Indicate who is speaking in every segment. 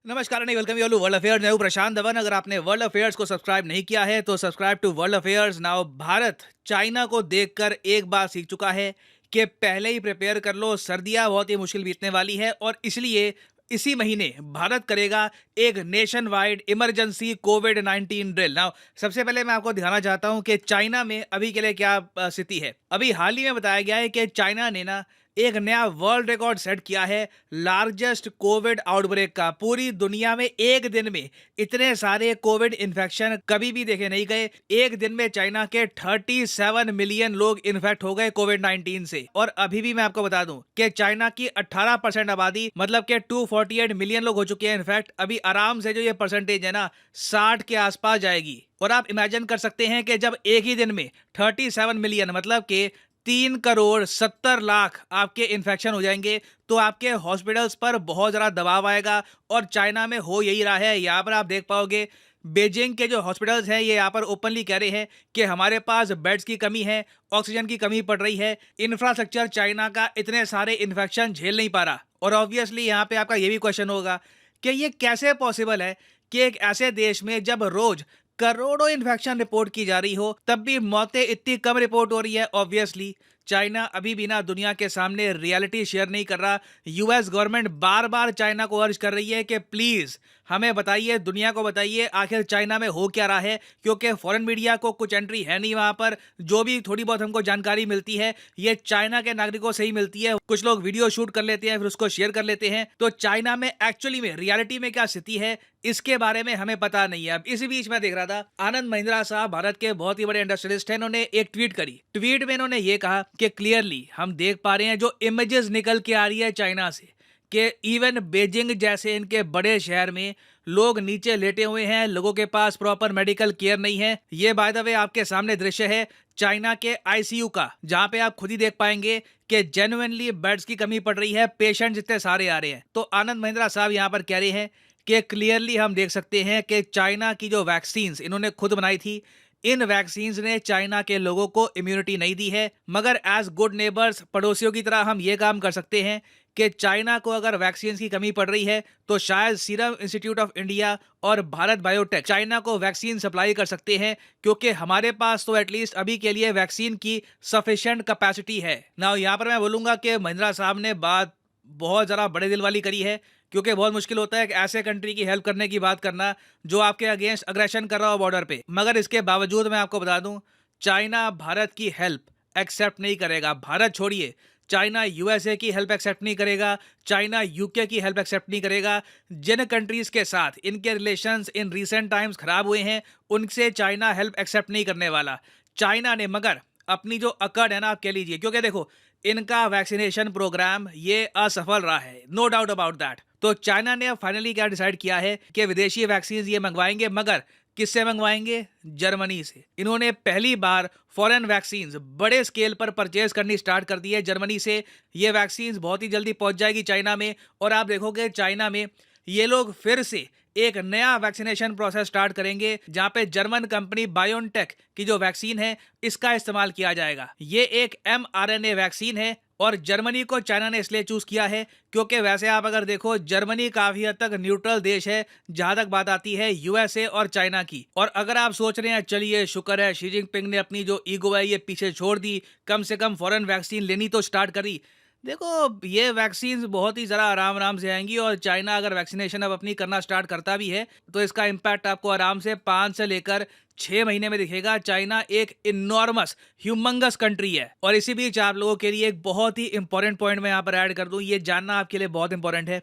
Speaker 1: नमस्कार नहीं welcome you world affairs. मैं हूं प्रशांत धवन। अगर आपने वर्ल्ड अफेयर्स को सब्सक्राइब नहीं किया है तो subscribe to world affairs now. Bharat China को देखकर एक बात सीख चुका है कि पहले ही प्रिपेयर कर लो, सर्दियां बहुत ही मुश्किल बीतने वाली है और इसलिए इसी महीने भारत करेगा एक नेशन वाइड इमरजेंसी कोविड-19 ड्रिल। नाउ सबसे पहले मैं आपको दिखाना चाहता हूं कि चाइना में अभी के लिए क्या स्थिति है। अभी हाल ही में बताया गया है कि चाइना ने ना एक नया वर्ल्ड रिकॉर्ड सेट किया है लार्जेस्ट कोविड आउटब्रेक का। पूरी दुनिया में एक दिन में इतने सारे कोविड इन्फेक्शन कभी भी देखे नहीं गए। एक दिन में चाइना के 37 मिलियन लोग इन्फेक्ट हो गए कोविड-19 से। और अभी भी मैं आपको बता दूं कि चाइना की 18% आबादी मतलब के 248 मिलियन लोग हो चुके हैं इन्फेक्ट। अभी आराम से जो ये परसेंटेज है ना 60 के आसपास जाएगी। और आप इमेजिन कर सकते हैं कि जब एक ही दिन में 37 मिलियन मतलब के 3,70,00,000 आपके इन्फेक्शन हो जाएंगे तो आपके हॉस्पिटल्स पर बहुत ज़्यादा दबाव आएगा। और चाइना में हो यही रहा है। यहाँ पर आप देख पाओगे बीजिंग के जो हॉस्पिटल्स हैं ये यहाँ पर ओपनली कह रहे हैं कि हमारे पास बेड्स की कमी है, ऑक्सीजन की कमी पड़ रही है। इंफ्रास्ट्रक्चर चाइना का इतने सारे इन्फेक्शन झेल नहीं पा रहा। और ऑब्वियसली यहाँ पे आपका ये भी क्वेश्चन होगा कि ये कैसे पॉसिबल है कि एक ऐसे देश में जब रोज करोड़ों इन्फेक्शन रिपोर्ट की जा रही हो तब भी मौतें इतनी कम रिपोर्ट हो रही है। ऑब्वियसली चाइना अभी भी ना दुनिया के सामने रियलिटी शेयर नहीं कर रहा। यूएस गवर्नमेंट बार बार चाइना को अर्ज कर रही है कि प्लीज हमें बताइए, दुनिया को बताइए आखिर चाइना में हो क्या रहा है, क्योंकि फॉरेन मीडिया को कुछ एंट्री है नहीं वहां पर। जो भी थोड़ी बहुत हमको जानकारी मिलती है ये चाइना के नागरिकों से ही मिलती है। कुछ लोग वीडियो शूट कर लेते हैं फिर उसको शेयर कर लेते हैं। तो चाइना में एक्चुअली में रियलिटी में क्या स्थिति है इसके बारे में हमें पता नहीं है। अब इसी बीच में देख रहा था आनंद महिंद्रा साहब भारत के बहुत ही बड़े इंडस्ट्रियलिस्ट हैं। इन्होंने एक ट्वीट करी। ट्वीट में इन्होंने ये कहा कि क्लियरली हम देख पा रहे हैं जो इमेजेस निकल के आ रही है चाइना से कि इवन बीजिंग जैसे इनके बड़े शहर में लोग नीचे लेटे हुए हैं, लोगों के पास प्रॉपर मेडिकल केयर नहीं है। ये बाय द वे आपके सामने दृश्य है चाइना के आईसीयू का, जहां पे आप खुद ही देख पाएंगे कि जेन्युइनली बेड्स की कमी पड़ रही है, पेशेंट्स इतने सारे आ रहे हैं। तो आनंद महिंद्रा साहब यहाँ पर कह रहे हैं कि क्लियरली हम देख सकते हैं कि चाइना की जो वैक्सीन्स इन्होंने खुद बनाई थी, इन वैक्सीन्स ने चाइना के लोगों को इम्यूनिटी नहीं दी है। मगर एज गुड नेबर्स, पड़ोसियों की तरह हम ये काम कर सकते हैं कि चाइना को अगर वैक्सीन की कमी पड़ रही है तो शायद सीरम इंस्टीट्यूट ऑफ इंडिया और भारत बायोटेक चाइना को वैक्सीन सप्लाई कर सकते हैं, क्योंकि हमारे पास तो एटलीस्ट अभी के लिए वैक्सीन की सफिशिएंट कैपेसिटी है ना। यहाँ पर मैं बोलूंगा कि महिंद्रा साहब ने बात बहुत ज़रा बड़े दिल वाली करी है, क्योंकि बहुत मुश्किल होता है कि ऐसे कंट्री की हेल्प करने की बात करना जो आपके अगेंस्ट अग्रेशन कर रहा हो बॉर्डर पे। मगर इसके बावजूद मैं आपको बता दूं चाइना भारत की हेल्प एक्सेप्ट नहीं करेगा। भारत छोड़िए, चाइना यूएसए की हेल्प एक्सेप्ट नहीं करेगा, चाइना यूके की हेल्प एक्सेप्ट नहीं करेगा। जिन कंट्रीज के साथ इनके रिलेशंस इन रीसेंट टाइम्स खराब हुए हैं उनसे चाइना हेल्प एक्सेप्ट नहीं करने वाला। चाइना ने मगर अपनी जो अकड़ है ना आप कह लीजिए, क्योंकि देखो इनका वैक्सीनेशन प्रोग्राम ये असफल रहा है, नो डाउट अबाउट दैट। तो चाइना ने अब फाइनली क्या डिसाइड किया है कि विदेशी वैक्सीन ये मंगवाएंगे, मगर किससे मंगवाएंगे? जर्मनी से। इन्होंने पहली बार फॉरेन वैक्सीन बड़े स्केल पर परचेज करनी स्टार्ट कर दी है जर्मनी से। ये वैक्सीन बहुत ही जल्दी पहुंच जाएगी चाइना में। और आप देखोगे चाइना में ये लोग फिर से एक नया वैक्सीनेशन प्रोसेस स्टार्ट करेंगे, जहां पे जर्मन कंपनी बायोनटेक की जो वैक्सीन है इसका इस्तेमाल किया जाएगा। ये एक mRNA वैक्सीन है और जर्मनी को चाइना ने इसलिए चूज किया है क्योंकि वैसे आप अगर देखो जर्मनी काफी हद तक न्यूट्रल देश है जहां तक बात आती है यूएसए और चाइना की। और अगर आप सोच रहे हैं चलिए शुक्र है शी जिनपिंग ने अपनी जो ईगो है ये पीछे छोड़ दी, कम से कम फॉरेन वैक्सीन लेनी तो स्टार्ट करी। देखो ये वैक्सीन बहुत ही ज़रा आराम आराम से आएंगी और चाइना अगर वैक्सीनेशन अब अपनी करना स्टार्ट करता भी है तो इसका इम्पैक्ट आपको आराम से 5 से लेकर 6 महीने में दिखेगा। चाइना एक इनॉर्मस ह्यूमंगस कंट्री है। और इसी बीच आप लोगों के लिए एक बहुत ही इंपॉर्टेंट पॉइंट मैं यहाँ पर ऐड कर दूँ, ये जानना आपके लिए बहुत इंपॉर्टेंट है।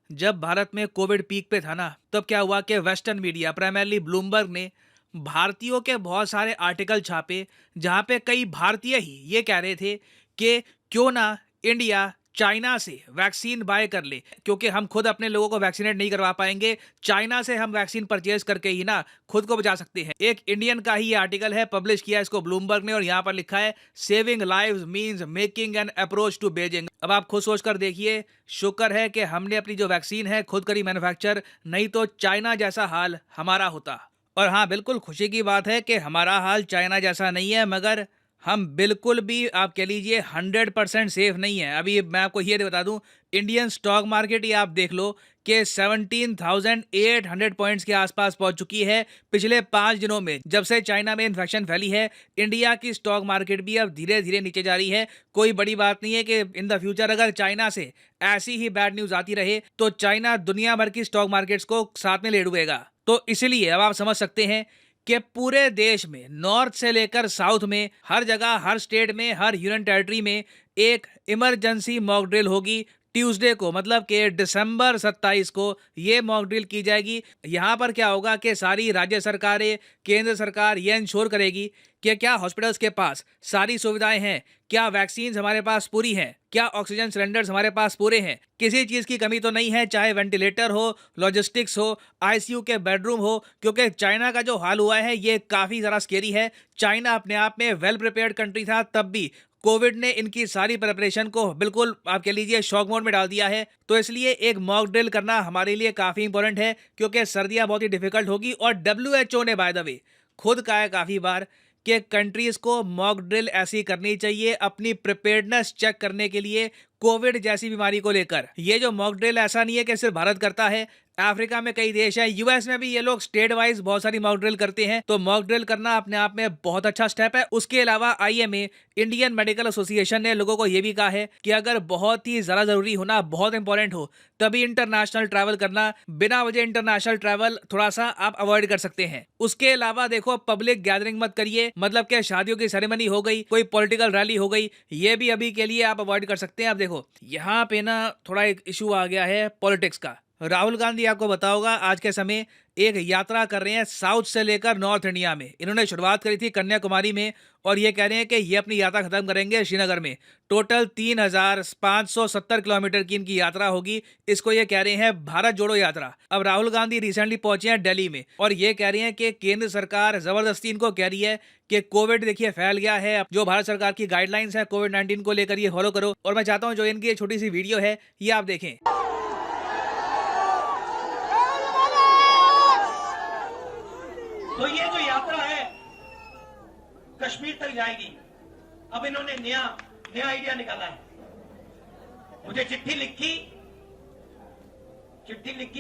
Speaker 1: जब भारत में कोविड पीक पे था ना तब क्या हुआ कि वेस्टर्न मीडिया प्राइमरली ब्लूमबर्ग ने भारतीयों के बहुत सारे आर्टिकल छापे, जहाँ पे कई भारतीय ही ये कह रहे थे कि क्यों ना इंडिया चाइना से वैक्सीन बाय कर ले, क्योंकि हम खुद अपने लोगों को वैक्सीनेट नहीं करवा पाएंगे, चाइना से हम वैक्सीन परचेज करके ही ना खुद को बचा सकते हैं। एक इंडियन का ही ये आर्टिकल है, पब्लिश किया इसको ब्लूमबर्ग ने, और यहाँ पर लिखा है saving lives means making an approach to Beijing. अब आप खुद सोच कर देखिए, शुक्र है कि हमने अपनी जो वैक्सीन है खुद करी मैन्युफैक्चर, नहीं तो चाइना जैसा हाल हमारा होता। और हाँ बिल्कुल खुशी की बात है कि हमारा हाल चाइना जैसा नहीं है, मगर हम बिल्कुल भी आप कह लीजिए 100% सेफ नहीं है। अभी मैं आपको ये बता दूं, इंडियन स्टॉक मार्केट ही आप देख लो कि 17,800 पॉइंट्स के आसपास पहुंच चुकी है पिछले 5 दिनों में। जब से चाइना में इन्फेक्शन फैली है, इंडिया की स्टॉक मार्केट भी अब धीरे धीरे नीचे जा रही है। कोई बड़ी बात नहीं है कि इन द फ्यूचर अगर चाइना से ऐसी ही बैड न्यूज आती रहे तो चाइना दुनिया भर की स्टॉक मार्केट्स को साथ में ले डूबेगा। तो इसलिए अब आप समझ सकते हैं कि पूरे देश में नॉर्थ से लेकर साउथ में हर जगह, हर स्टेट में, हर यूनियन टेरिटरी में एक इमरजेंसी मॉक ड्रिल होगी ट्यूसडे को, मतलब कि दिसंबर 27 को ये मॉक ड्रिल की जाएगी। यहाँ पर क्या होगा कि सारी राज्य सरकारें, केंद्र सरकार ये इंश्योर करेगी कि क्या हॉस्पिटल्स के पास सारी सुविधाएं हैं, क्या वैक्सीन हमारे पास पूरी हैं, क्या ऑक्सीजन सिलेंडर्स हमारे पास पूरे हैं, किसी चीज़ की कमी तो नहीं है, चाहे वेंटिलेटर हो, लॉजिस्टिक्स हो, आईसीयू के बेडरूम हो। क्योंकि चाइना का जो हाल हुआ है ये काफ़ी ज़्यादा स्केरी है। चाइना अपने आप में वेल प्रिपेयर्ड कंट्री था, तब भी कोविड ने इनकी सारी प्रिपरेशन को बिल्कुल आप कह लीजिए शॉक मोड में डाल दिया है। तो इसलिए एक मॉक ड्रिल करना हमारे लिए काफ़ी इंपॉर्टेंट है, क्योंकि सर्दियाँ बहुत ही डिफिकल्ट होगी। और WHO ने बाय द वे खुद कहा है काफ़ी बार कि कंट्रीज को मॉक ड्रिल ऐसी करनी चाहिए अपनी प्रिपेयर्डनेस चेक करने के लिए कोविड जैसी बीमारी को लेकर। ये जो मॉक ड्रिल ऐसा नहीं है कि सिर्फ भारत करता है, अफ्रीका में कई देश है, यूएस में भी ये लोग स्टेट वाइज बहुत सारी मॉक ड्रिल करते हैं। तो मॉक ड्रिल करना अपने आप में बहुत अच्छा स्टेप है। उसके अलावा IMA, इंडियन मेडिकल एसोसिएशन ने लोगों को ये भी कहा है कि अगर बहुत ही ज़्यादा ज़रूरी होना, बहुत इंपॉर्टेंट हो, तभी इंटरनेशनल ट्रैवल करना। बिना वजह इंटरनेशनल ट्रैवल थोड़ा सा आप अवॉइड कर सकते हैं। उसके अलावा देखो, पब्लिक गैदरिंग मत करिए, मतलब कि शादियों की सेरेमनी हो गई, कोई पॉलिटिकल रैली हो गई, ये भी अभी के लिए आप अवॉइड कर सकते हैं। अब देखो यहाँ पे ना थोड़ा एक इशू आ गया है पॉलिटिक्स का। राहुल गांधी आपको बताओगा आज के समय एक यात्रा कर रहे हैं साउथ से लेकर नॉर्थ इंडिया में। इन्होंने शुरुआत करी थी कन्याकुमारी में और ये कह रहे हैं कि ये अपनी यात्रा खत्म करेंगे श्रीनगर में। टोटल 3,570 किलोमीटर की इनकी यात्रा होगी। इसको ये कह रहे हैं भारत जोड़ो यात्रा। अब राहुल गांधी रिसेंटली पहुंचे हैं दिल्ली में और ये कह रहे हैं कि केंद्र सरकार जबरदस्ती इनको कह रही है कि कोविड देखिए फैल गया है, जो भारत सरकार की गाइडलाइंस है कोविड-19 को लेकर ये फॉलो करो। और मैं चाहता हूँ जो इनकी छोटी सी वीडियो है ये आप देखें।
Speaker 2: तो ये जो यात्रा है कश्मीर तक जाएगी। अब इन्होंने नया आइडिया निकाला है। मुझे चिट्ठी लिखी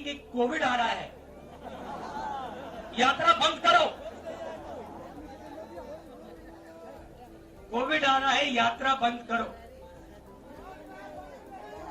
Speaker 2: कि कोविड आ रहा है, यात्रा बंद करो। कोविड आ रहा है, यात्रा बंद करो।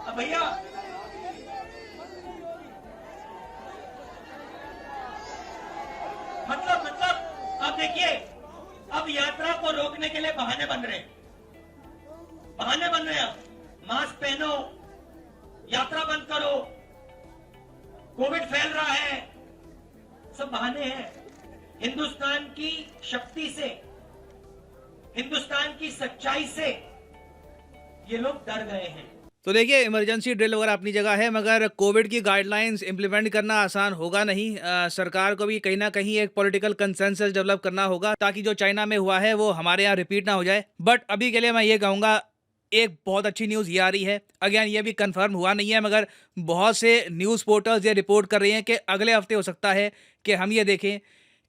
Speaker 2: अब भैया मतलब अब देखिए, अब यात्रा को रोकने के लिए बहाने बन रहे हैं। मास्क पहनो, यात्रा बंद करो, कोविड फैल रहा है, सब बहाने हैं। हिंदुस्तान की शक्ति से, हिंदुस्तान की सच्चाई से ये लोग डर गए हैं।
Speaker 1: तो देखिए, इमरजेंसी ड्रिल वगैरह अपनी जगह है, मगर कोविड की गाइडलाइंस इंप्लीमेंट करना आसान होगा नहीं। सरकार को भी कहीं ना कहीं एक पॉलिटिकल कंसेंसस डेवलप करना होगा ताकि जो चाइना में हुआ है वो हमारे यहाँ रिपीट ना हो जाए। बट अभी के लिए मैं ये कहूँगा, एक बहुत अच्छी न्यूज़ ये आ रही है। अगेन ये भी कंफर्म हुआ नहीं है, मगर बहुत से न्यूज़ पोर्टल्स ये रिपोर्ट कर रहे हैं कि अगले हफ्ते हो सकता है कि हम ये देखें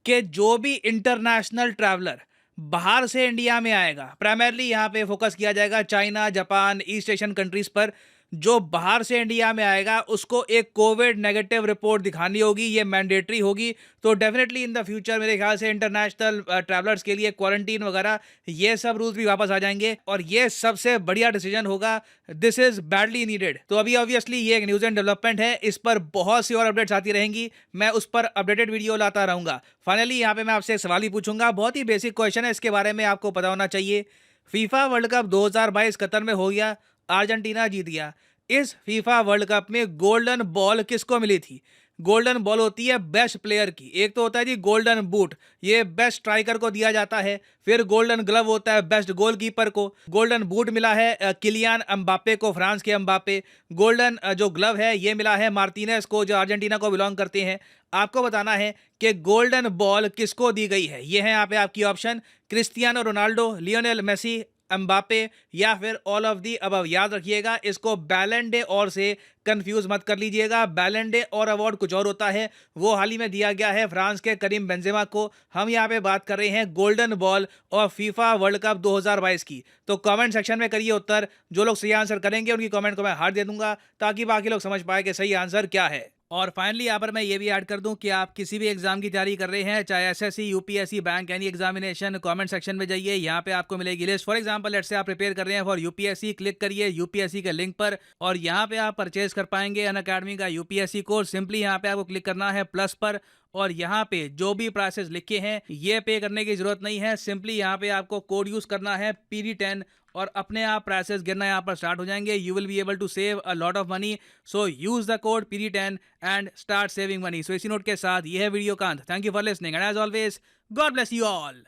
Speaker 1: कि जो भी इंटरनेशनल ट्रैवलर बाहर से इंडिया में आएगा, प्राइमरली यहाँ पे फोकस किया जाएगा China, Japan, east Asian countries पर। जो बाहर से इंडिया में आएगा उसको एक कोविड नेगेटिव रिपोर्ट दिखानी होगी, ये मैंडेटरी होगी। तो डेफिनेटली इन द फ्यूचर मेरे ख्याल से इंटरनेशनल ट्रैवलर्स के लिए क्वारंटीन वगैरह ये सब रूल्स भी वापस आ जाएंगे और ये सबसे बढ़िया डिसीजन होगा। This is badly needed. तो अभी ऑब्वियसली ये एक न्यूज़ एंड डेवलपमेंट है, इस पर बहुत सी और अपडेट्स आती रहेंगी। मैं उस पर अपडेटेड वीडियो लाता रहूँगा। फाइनली यहाँ पे मैं आपसे एक सवाल ही पूछूंगा, बहुत ही बेसिक क्वेश्चन है, इसके बारे में आपको पता होना चाहिए। फीफा वर्ल्ड कप 2022 कतर में हो गया, अर्जेंटीना जीत गया। इस फीफा वर्ल्ड कप में गोल्डन बॉल किसको मिली थी? गोल्डन बॉल होती है बेस्ट प्लेयर की। एक तो होता है जी गोल्डन बूट, ये बेस्ट स्ट्राइकर को दिया जाता है। फिर गोल्डन ग्लव होता है बेस्ट गोलकीपर को। गोल्डन बूट मिला है किलियन एम्बापे को, फ्रांस के एम्बापे। गोल्डन जो ग्लव है ये मिला है मार्टिनेज को, जो अर्जेंटीना को बिलोंग करते हैं। आपको बताना है कि गोल्डन बॉल किसको दी गई है। ये है यहाँ पे आपकी option: Cristiano Ronaldo, Lionel Messi, Mbappe या फिर ऑल ऑफ दी अबव। याद रखिएगा, इसको बैलन डे और से कंफ्यूज मत कर लीजिएगा। बैलन डे और अवार्ड कुछ और होता है, वो हाल ही में दिया गया है फ्रांस के करीम बेंजेमा को। हम यहाँ पे बात कर रहे हैं गोल्डन बॉल और फीफा वर्ल्ड कप 2022 की। तो कमेंट सेक्शन में करिए उत्तर। जो लोग सही आंसर करेंगे उनकी कमेंट को मैं हार्ट दे दूंगा, ताकि बाकी लोग समझ पाए कि सही आंसर क्या है। और फाइनली यहाँ पर मैं ये भी ऐड कर दूं कि आप किसी भी एग्जाम की तैयारी कर रहे हैं, चाहे SSC, UPSC, bank, any examination, comment section में जाइए, यहाँ पे आपको मिलेगी list. For example let's say आप प्रिपेयर कर रहे हैं फॉर यूपीएससी, क्लिक करिए यूपीएससी के लिंक पर और यहाँ पे आप परचेज कर पाएंगे अनअकैडमी का यूपीएससी कोर्स। सिंपली यहाँ पे आपको क्लिक करना है प्लस पर और यहाँ पे जो भी प्राइसेस लिखे हैं ये पे करने की जरूरत नहीं है। सिंपली यहाँ पे आपको कोड यूज करना है PD10 और अपने आप प्राइसेस गिरना यहाँ पर स्टार्ट हो जाएंगे। You will be able to save a lot of money, so use the code PD10 and start saving money. So इसी नोट के साथ ये है वीडियो का अंत। Thank you for listening and as always God bless you all.